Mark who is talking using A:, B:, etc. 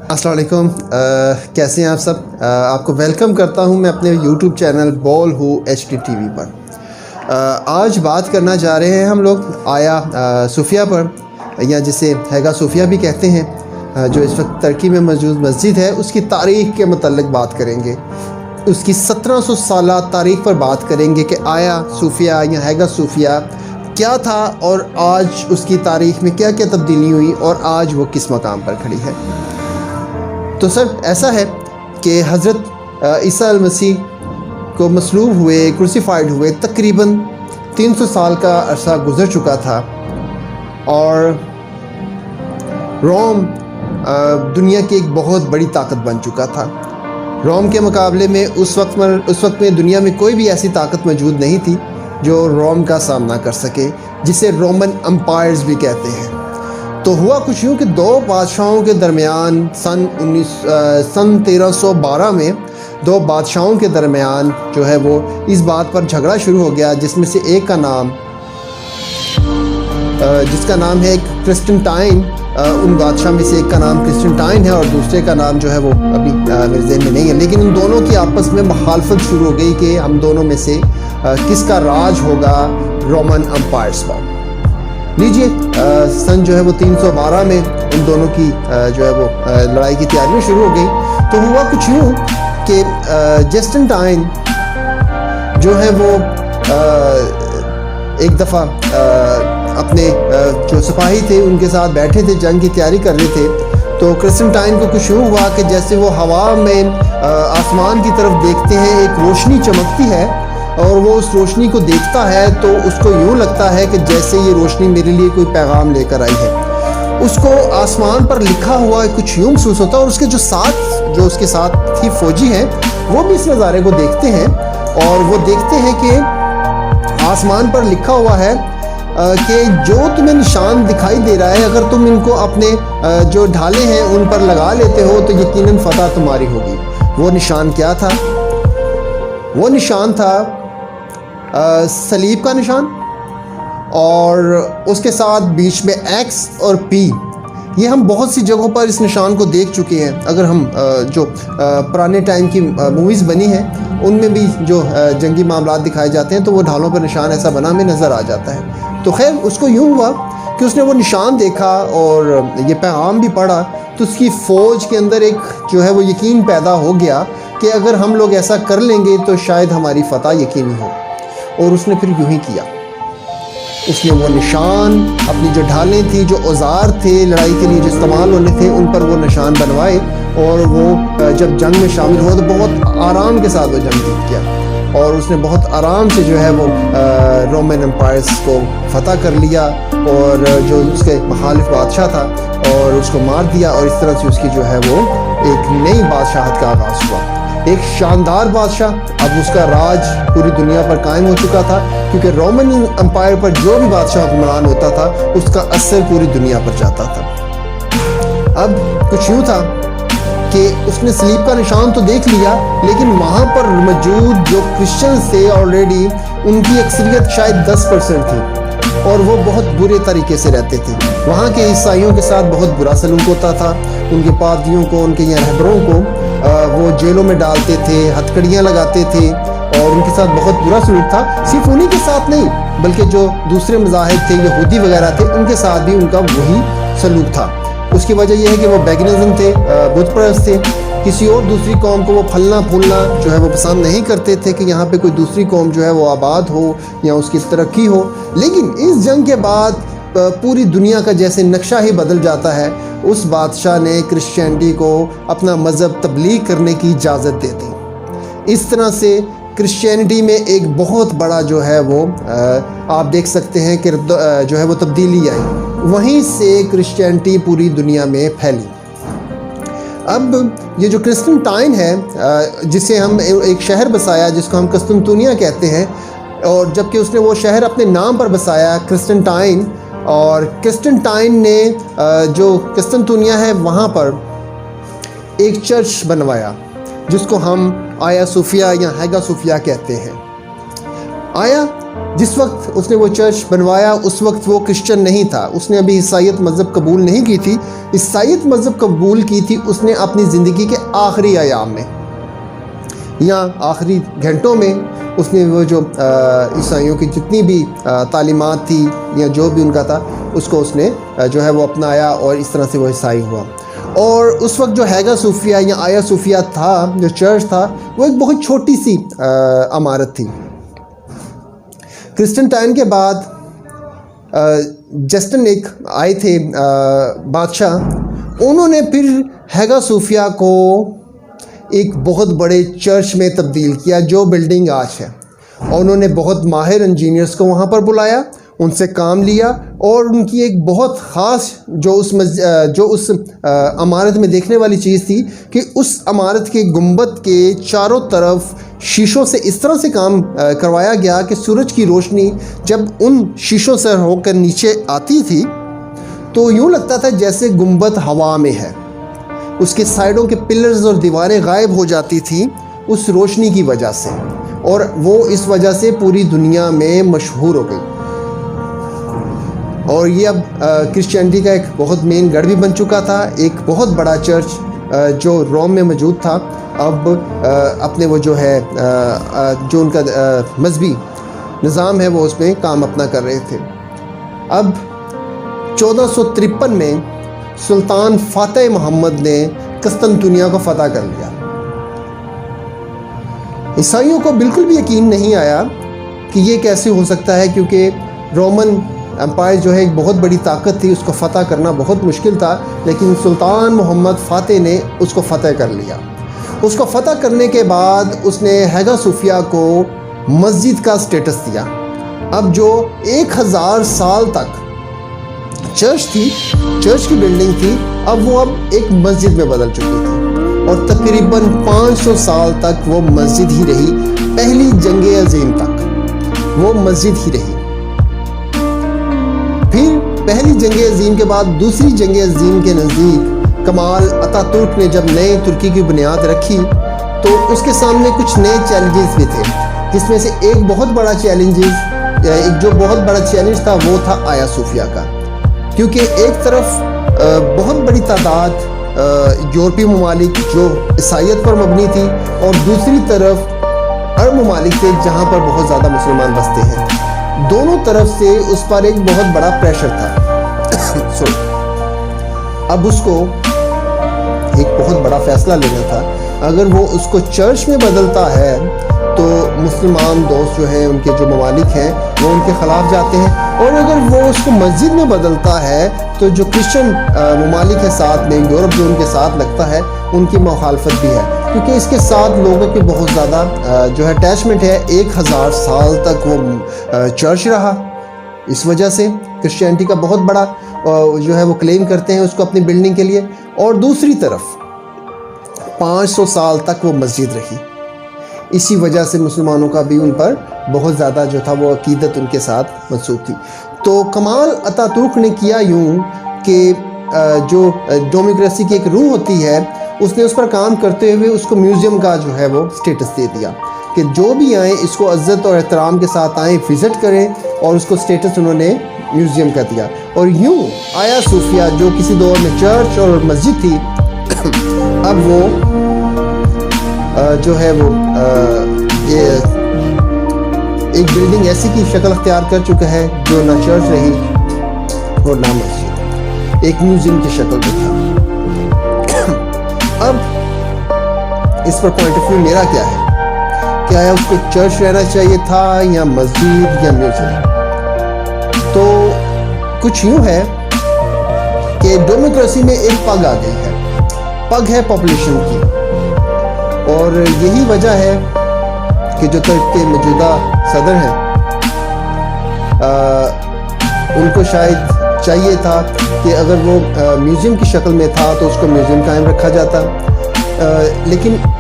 A: السلام علیکم، کیسے ہیں آپ سب؟ آپ کو ویلکم کرتا ہوں میں اپنے یوٹیوب چینل بول ہو HDTV پر۔ آج بات کرنا چاہ رہے ہیں ہم لوگ آیا صوفیہ پر، یا جسے ہیگا صوفیہ بھی کہتے ہیں، جو اس وقت ترکی میں موجود مسجد ہے، اس کی تاریخ کے متعلق بات کریں گے۔ اس کی 1700 سالہ تاریخ پر بات کریں گے کہ آیا صوفیہ یا ہیگا صوفیہ کیا تھا، اور آج اس کی تاریخ میں کیا کیا تبدیلی ہوئی، اور آج وہ کس مقام پر کھڑی ہے۔ تو سر ایسا ہے کہ حضرت عیسیٰ المسیح کو مصلوب ہوئے، کروسیفائیڈ ہوئے تقریباً 300 سال کا عرصہ گزر چکا تھا، اور روم دنیا کی ایک بہت بڑی طاقت بن چکا تھا۔ روم کے مقابلے میں اس وقت میں دنیا میں کوئی بھی ایسی طاقت موجود نہیں تھی جو روم کا سامنا کر سکے، جسے رومن امپائرز بھی کہتے ہیں۔ تو ہوا کچھ یوں کہ دو بادشاہوں کے درمیان سن 1312 میں دو بادشاہوں کے درمیان جو ہے وہ اس بات پر جھگڑا شروع ہو گیا، جس میں سے ایک کا نام جس کا نام ہے کرسٹنٹائن۔ ان بادشاہ میں سے ایک کا نام کرسٹنٹائن ہے، اور دوسرے کا نام جو ہے وہ ابھی میرے ذہن میں نہیں ہے، لیکن ان دونوں کی آپس میں مخالفت شروع ہو گئی کہ ہم دونوں میں سے کس کا راج ہوگا رومن امپائرز پر۔ لیجیے سن جو ہے وہ 312 میں ان دونوں کی جو ہے وہ لڑائی کی تیاریاں شروع ہو گئی۔ تو ہوا کچھ یوں کہ جسٹنٹائن جو ہے وہ ایک دفعہ اپنے جو سپاہی تھے ان کے ساتھ بیٹھے تھے، جنگ کی تیاری کر رہے تھے۔ تو کرسٹنٹائن کو کچھ یوں ہوا کہ جیسے وہ ہوا میں آسمان کی طرف دیکھتے ہیں، ایک روشنی چمکتی ہے، اور وہ اس روشنی کو دیکھتا ہے تو اس کو یوں لگتا ہے کہ جیسے یہ روشنی میرے لیے کوئی پیغام لے کر آئی ہے۔ اس کو آسمان پر لکھا ہوا کچھ یوں محسوس ہوتا ہے، اور اس کے جو اس کے ساتھ تھی فوجی ہیں، وہ بھی اس نظارے کو دیکھتے ہیں، اور وہ دیکھتے ہیں کہ آسمان پر لکھا ہوا ہے کہ جو تمہیں نشان دکھائی دے رہا ہے، اگر تم ان کو اپنے جو ڈھالے ہیں ان پر لگا لیتے ہو تو یقیناً فتح تمہاری ہوگی۔ وہ نشان کیا تھا؟ وہ نشان تھا صلیب کا نشان، اور اس کے ساتھ بیچ میں ایکس اور پی۔ یہ ہم بہت سی جگہوں پر اس نشان کو دیکھ چکے ہیں۔ اگر ہم جو پرانے ٹائم کی موویز بنی ہیں ان میں بھی جو جنگی معاملات دکھائے جاتے ہیں تو وہ ڈھالوں پر نشان ایسا بنا ہمیں نظر آ جاتا ہے۔ تو خیر اس کو یوں ہوا کہ اس نے وہ نشان دیکھا اور یہ پیغام بھی پڑھا، تو اس کی فوج کے اندر ایک جو ہے وہ یقین پیدا ہو گیا کہ اگر ہم لوگ ایسا کر لیں گے تو شاید ہماری فتح یقینی ہو۔ اور اس نے پھر یوں ہی کیا، اس نے وہ نشان اپنی جو ڈھالیں تھیں، جو اوزار تھے لڑائی کے لیے جو استعمال ہونے تھے، ان پر وہ نشان بنوائے، اور وہ جب جنگ میں شامل ہوا تو بہت آرام کے ساتھ وہ جنگ جیت گیا، اور اس نے بہت آرام سے جو ہے وہ رومن امپائرز کو فتح کر لیا، اور جو اس کے مخالف بادشاہ تھا اور اس کو مار دیا، اور اس طرح سے اس کی جو ہے وہ ایک نئی بادشاہت کا آغاز ہوا۔ ایک شاندار بادشاہ، اب اس کا راج پوری دنیا پر قائم ہو چکا تھا، کیونکہ رومن امپائر پر جو بھی بادشاہ حکمران ہوتا تھا اس کا اثر پوری دنیا پر جاتا تھا۔ اب کچھ یوں تھا کہ اس نے صلیب کا نشان تو دیکھ لیا، لیکن وہاں پر موجود جو کرسچنز تھے آلریڈی، ان کی اکثریت شاید 10% تھی، اور وہ بہت برے طریقے سے رہتے تھے۔ وہاں کے عیسائیوں کے ساتھ بہت برا سلوک ہوتا تھا، ان کے پادریوں کو، ان کے یہاں رہبروں کو وہ جیلوں میں ڈالتے تھے، ہتھکڑیاں لگاتے تھے، اور ان کے ساتھ بہت برا سلوک تھا۔ صرف انہی کے ساتھ نہیں بلکہ جو دوسرے مذاہب تھے، یہودی وغیرہ تھے، ان کے ساتھ بھی ان کا وہی سلوک تھا۔ اس کی وجہ یہ ہے کہ وہ بیگنزم تھے، بت پرست تھے، کسی اور دوسری قوم کو وہ پھلنا پھولنا جو ہے وہ پسند نہیں کرتے تھے کہ یہاں پہ کوئی دوسری قوم جو ہے وہ آباد ہو یا اس کی ترقی ہو۔ لیکن اس جنگ کے بعد پوری دنیا کا جیسے نقشہ ہی بدل جاتا ہے، اس بادشاہ نے کرسچینٹی کو اپنا مذہب تبلیغ کرنے کی اجازت دے دی۔ اس طرح سے کرسچینٹی میں ایک بہت بڑا جو ہے وہ آپ دیکھ سکتے ہیں کہ جو ہے وہ تبدیلی آئی، وہیں سے کرسچینٹی پوری دنیا میں پھیلی۔ اب یہ جو کرسٹنٹائن ہے، جسے ہم ایک شہر بسایا جس کو ہم قسطنطنیہ کہتے ہیں، اور جبکہ اس نے وہ شہر اپنے نام پر بسایا کرسٹنٹائن، اور کرسٹنٹائن نے جو قسطنطنیہ ہے وہاں پر ایک چرچ بنوایا جس کو ہم آیا صوفیہ یا ہیگا صوفیہ کہتے ہیں۔ آیا جس وقت اس نے وہ چرچ بنوایا اس وقت وہ کرسچن نہیں تھا، اس نے ابھی عیسائیت مذہب قبول نہیں کی تھی۔ عیسائیت مذہب قبول کی تھی اس نے اپنی زندگی کے آخری ایام میں یا آخری گھنٹوں میں۔ اس نے وہ جو عیسائیوں کی جتنی بھی تعلیمات تھی یا جو بھی ان کا تھا اس کو اس نے جو ہے وہ اپنایا اور اس طرح سے وہ عیسائی ہوا۔ اور اس وقت جو ہیگا صوفیہ یا آیا صوفیہ تھا، جو چرچ تھا، وہ ایک بہت چھوٹی سی عمارت تھی۔ کرسٹنٹائن کے بعد جسٹن ایک آئے تھے بادشاہ، انہوں نے پھر ہیگا صوفیہ کو ایک بہت بڑے چرچ میں تبدیل کیا جو بلڈنگ آج ہے، اور انہوں نے بہت ماہر انجینئرز کو وہاں پر بلایا، ان سے کام لیا، اور ان کی ایک بہت خاص جو اس عمارت میں دیکھنے والی چیز تھی کہ اس عمارت کے گنبد کے چاروں طرف شیشوں سے اس طرح سے کام کروایا گیا کہ سورج کی روشنی جب ان شیشوں سے ہو کر نیچے آتی تھی تو یوں لگتا تھا جیسے گنبد ہوا میں ہے، اس کے سائیڈوں کے پلرز اور دیواریں غائب ہو جاتی تھیں اس روشنی کی وجہ سے، اور وہ اس وجہ سے پوری دنیا میں مشہور ہو گئی۔ اور یہ اب کرسچینٹی کا ایک بہت مین گڑھ بھی بن چکا تھا۔ ایک بہت بڑا چرچ جو روم میں موجود تھا اب اپنے وہ جو ہے جو ان کا مذہبی نظام ہے وہ اس میں کام اپنا کر رہے تھے۔ اب 1453 میں سلطان فاتح محمد نے قسطنطنیہ کو فتح کر لیا۔ عیسائیوں کو بالکل بھی یقین نہیں آیا کہ یہ کیسے ہو سکتا ہے، کیونکہ رومن امپائر جو ہے ایک بہت بڑی طاقت تھی، اس کو فتح کرنا بہت مشکل تھا، لیکن سلطان محمد فاتح نے اس کو فتح کر لیا۔ اس کو فتح کرنے کے بعد اس نے ہیگا صوفیہ کو مسجد کا سٹیٹس دیا۔ اب جو 1000 سال تک چرچ تھی، چرچ کی بلڈنگ تھی، اب وہ ایک مسجد میں بدل چکی تھی، اور تقریباً 500 سال تک وہ مسجد ہی رہی۔ پہلی جنگ عظیم تک وہ مسجد ہی رہی۔ پھر پہلی جنگ عظیم کے بعد دوسری جنگ عظیم کے نزدیک کمال اتا ترک نے جب نئے ترکی کی بنیاد رکھی تو اس کے سامنے کچھ نئے چیلنجز بھی تھے، جس میں سے ایک بہت بڑا چیلنج تھا وہ تھا آیا صوفیہ کا، کیونکہ ایک طرف بہت بڑی تعداد یورپی ممالک جو عیسائیت پر مبنی تھی، اور دوسری طرف عرب ممالک تھے جہاں پر بہت زیادہ مسلمان بستے ہیں۔ دونوں طرف سے اس پر ایک بہت بڑا پریشر تھا۔ اب اس کو ایک بہت بڑا فیصلہ لینا تھا۔ اگر وہ اس کو چرچ میں بدلتا ہے تو مسلمان دوست جو ہیں ان کے جو ممالک ہیں وہ ان کے خلاف جاتے ہیں، اور اگر وہ اس کو مسجد میں بدلتا ہے تو جو کرسچن ممالک ہے ساتھ میں، یورپ جو ان کے ساتھ لگتا ہے، ان کی مخالفت بھی ہے، کیونکہ اس کے ساتھ لوگوں کی بہت زیادہ جو ہے اٹیچمنٹ ہے۔ 1000 سال تک وہ چرچ رہا، اس وجہ سے کرسچینٹی کا بہت بڑا جو ہے وہ کلیم کرتے ہیں اس کو اپنی بلڈنگ کے لیے، اور دوسری طرف 500 سال تک وہ مسجد رہی۔ اسی وجہ سے مسلمانوں کا بھی ان پر بہت زیادہ جو تھا وہ عقیدت ان کے ساتھ منسوب تھی۔ تو کمال اتا ترک نے کیا یوں کہ جو ڈیموکریسی کی ایک روح ہوتی ہے اس نے اس پر کام کرتے ہوئے اس کو میوزیم کا جو ہے وہ سٹیٹس دے دیا کہ جو بھی آئیں اس کو عزت اور احترام کے ساتھ آئیں، وزٹ کریں، اور اس کو سٹیٹس انہوں نے میوزیم کا دیا۔ اور یوں آیا صوفیہ جو کسی دور میں چرچ اور مسجد تھی، اب وہ جو ہے وہ یہ ایک بلڈنگ ایسی کی شکل اختیار کر چکا ہے جو نہ چرچ رہی اور نہ مسجد، ایک میوزیم کی شکل میں تھا۔ اب اس پر پوائنٹ آف ویو میرا کیا ہے کہ آیا اس کو چرچ رہنا چاہیے تھا یا مسجد یا میوزیم؟ تو کچھ یوں ہے کہ ڈیموکریسی میں ایک پگ آ گئی ہے، پگ ہے پاپولیشن کی، اور یہی وجہ ہے کہ جو ترک کے موجودہ صدر ہیں ان کو شاید چاہیے تھا کہ اگر وہ میوزیم کی شکل میں تھا تو اس کو میوزیم قائم رکھا جاتا، لیکن